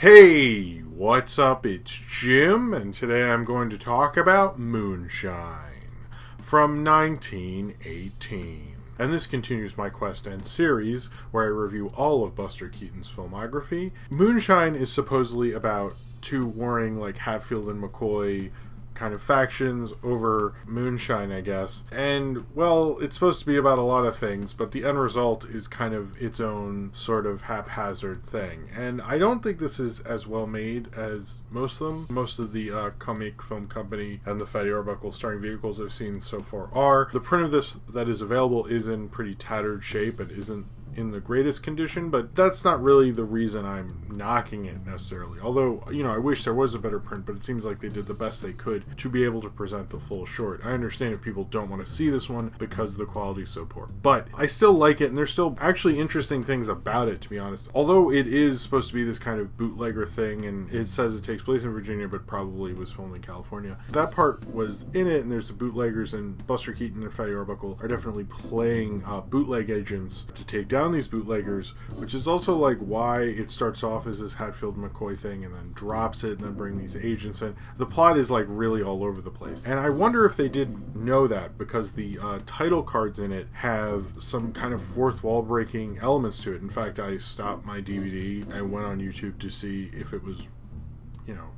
Hey, what's up? It's Jim, and today I'm going to talk about Moonshine from 1918. And this continues my Quest End series, where I review all of Buster Keaton's filmography. Moonshine is supposedly about two warring, like, Hatfield and McCoy kind of factions over moonshine, I guess. And, well, it's supposed to be about a lot of things, but the end result is kind of its own sort of haphazard thing. And I don't think this is as well made as most of them. Most of the comic film company and the Fatty Arbuckle starring vehicles I've seen so far are. The print of this that is available is in pretty tattered shape. It isn't in the greatest condition, but that's not really the reason I'm knocking it necessarily. Although, you know, I wish there was a better print, but it seems like they did the best they could to be able to present the full short. I understand if people don't want to see this one because the quality is so poor, but I still like it, and there's still actually interesting things about it, to be honest. Although it is supposed to be this kind of bootlegger thing, and it says it takes place in Virginia, but probably was filmed in California. That part was in it, and there's the bootleggers, and Buster Keaton and Fatty Arbuckle are definitely playing bootleg agents to take down these bootleggers, which is also like why it starts off as this Hatfield McCoy thing and then drops it and then bring these agents in. The plot is like really all over the place, and I wonder if they did know that, because the title cards in it have some kind of fourth wall breaking elements to it. In fact, I stopped my DVD and went on YouTube to see if it was, you know,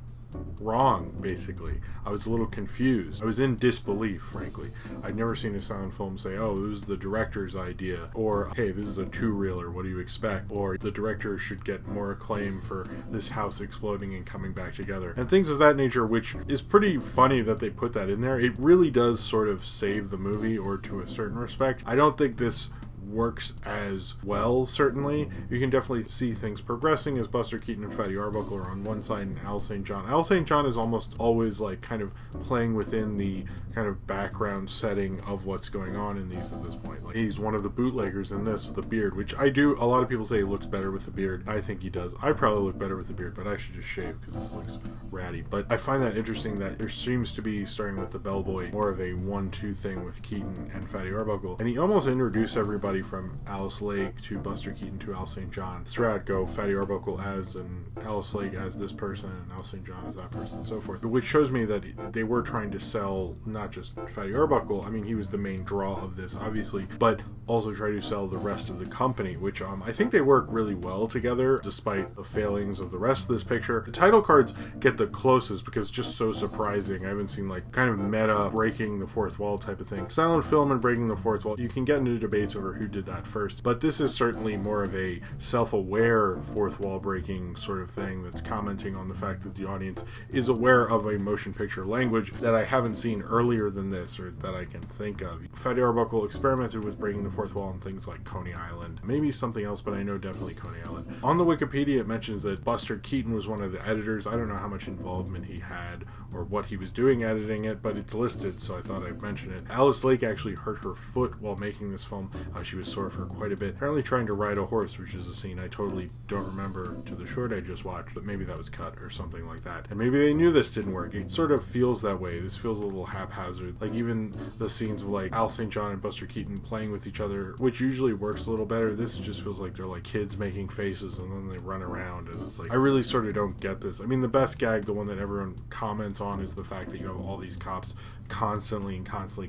wrong. Basically, I was a little confused. I was in disbelief, frankly. I'd never seen a silent film say, oh, it was the director's idea, or hey, this is a two-reeler, what do you expect, or the director should get more acclaim for this house exploding and coming back together, and things of that nature, which is pretty funny that they put that in there. It really does sort of save the movie, or to a certain respect. I don't think this works as well, certainly. You can definitely see things progressing as Buster Keaton and Fatty Arbuckle are on one side, and Al St. John. Al St. John is almost always like kind of playing within the kind of background setting of what's going on in these at this point. Like, he's one of the bootleggers in this with a beard, which I do. A lot of people say he looks better with the beard. I think he does. I probably look better with the beard, but I should just shave because this looks ratty. But I find that interesting that there seems to be, starting with the bellboy, more of a 1-2 thing with Keaton and Fatty Arbuckle, and he almost introduced everybody from Alice Lake to Buster Keaton to Al St. John. Throughout go Fatty Arbuckle as, and Alice Lake as this person, and Al St. John as that person, and so forth. Which shows me that they were trying to sell not just Fatty Arbuckle. I mean, he was the main draw of this, obviously, but also try to sell the rest of the company, which I think they work really well together, despite the failings of the rest of this picture. The title cards get the closest because it's just so surprising. I haven't seen like kind of meta breaking the fourth wall type of thing. Silent film and breaking the fourth wall, you can get into debates over who did that first, but this is certainly more of a self-aware fourth wall breaking sort of thing that's commenting on the fact that the audience is aware of a motion picture language that I haven't seen earlier than this, or that I can think of. Fatty Arbuckle experimented with breaking the fourth wall on things like Coney Island, maybe something else, but I know definitely Coney Island. On the Wikipedia it mentions that Buster Keaton was one of the editors. I don't know how much involvement he had or what he was doing editing it, but it's listed, so I thought I'd mention it. Alice Lake actually hurt her foot while making this film. She was sore for quite a bit, apparently trying to ride a horse, which is a scene I totally don't remember to the short I just watched, but maybe that was cut or something like that. And maybe they knew this didn't work. It sort of feels that way. This feels a little haphazard. Like even the scenes of like Al St. John and Buster Keaton playing with each other, which usually works a little better, this just feels like they're like kids making faces and then they run around, and it's like, I really sort of don't get this. I mean, the best gag, the one that everyone comments on, is the fact that you have all these cops constantly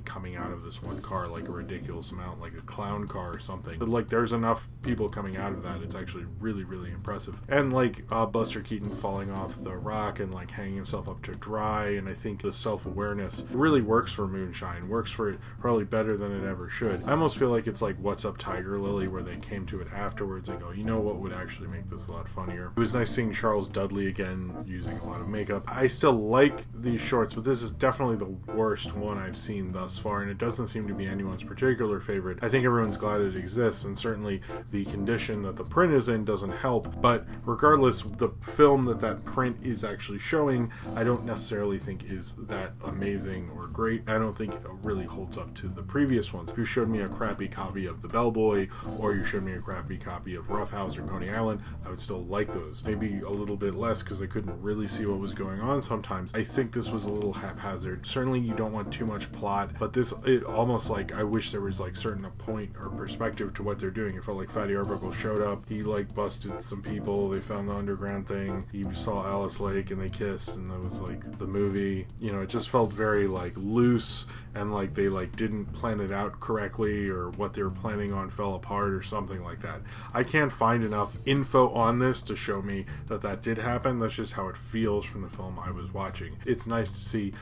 coming out of this one car, like a ridiculous amount, like a clown car or something. But like, there's enough people coming out of that. It's actually really, really impressive. And like Buster Keaton falling off the rock and like hanging himself up to dry, and I think the self-awareness really works for Moonshine, works for it probably better than it ever should. I almost feel like it's like What's Up Tiger Lily, where they came to it afterwards and go, you know what would actually make this a lot funnier? It was nice seeing Charles Dudley again using a lot of makeup. I still like these shorts, but this is definitely the worst one I've seen thus far, and it doesn't seem to be anyone's particular favorite. I think everyone's glad it exists, and certainly the condition that the print is in doesn't help, but regardless, the film that print is actually showing, I don't necessarily think is that amazing or great. I don't think it really holds up to the previous ones. If you showed me a crappy copy of The Bellboy, or you showed me a crappy copy of Rough House or Coney Island, I would still like those. Maybe a little bit less because I couldn't really see what was going on sometimes. I think this was a little haphazard. Certainly you don't want too much plot, but this, it almost like, I wish there was like certain point or perspective to what they're doing. It felt like Fatty Arbuckle showed up, he like busted some people, they found the underground thing, he saw Alice Lake and they kissed, and that was like the movie. You know, it just felt very like loose, and like they like didn't plan it out correctly, or what they were planning on fell apart or something like that. I can't find enough info on this to show me that that did happen. That's just how it feels from the film I was watching. It's nice to see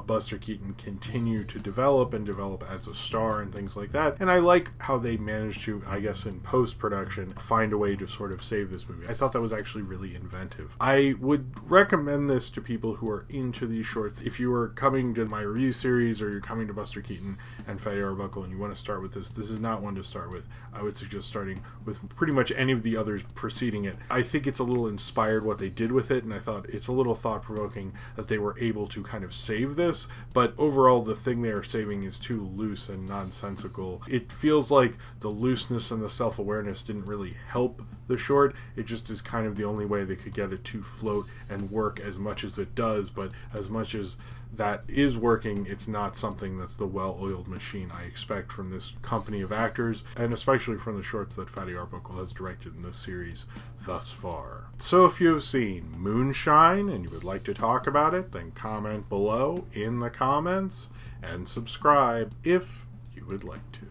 Buster Keaton continue to develop and develop as a star and things like that, and I like how they managed to, I guess in post-production, find a way to sort of save this movie. I thought that was actually really inventive. I would recommend this to people who are into these shorts. If you are coming to my review series, or you're coming to Buster Keaton and Fatty Arbuckle and you want to start with this is not one to start with. I would suggest starting with pretty much any of the others preceding it. I think it's a little inspired what they did with it, and I thought it's a little thought-provoking that they were able to kind of save this, but overall the thing they are saving is too loose and nonsensical. It feels like the looseness and the self-awareness didn't really help the short. It just is kind of the only way they could get it to float and work as much as it does, but as much as that is working, it's not something that's the well-oiled machine I expect from this company of actors, and especially from the shorts that Fatty Arbuckle has directed in this series thus far. So if you have seen Moonshine and you would like to talk about it, then comment below in the comments, and subscribe if you would like to.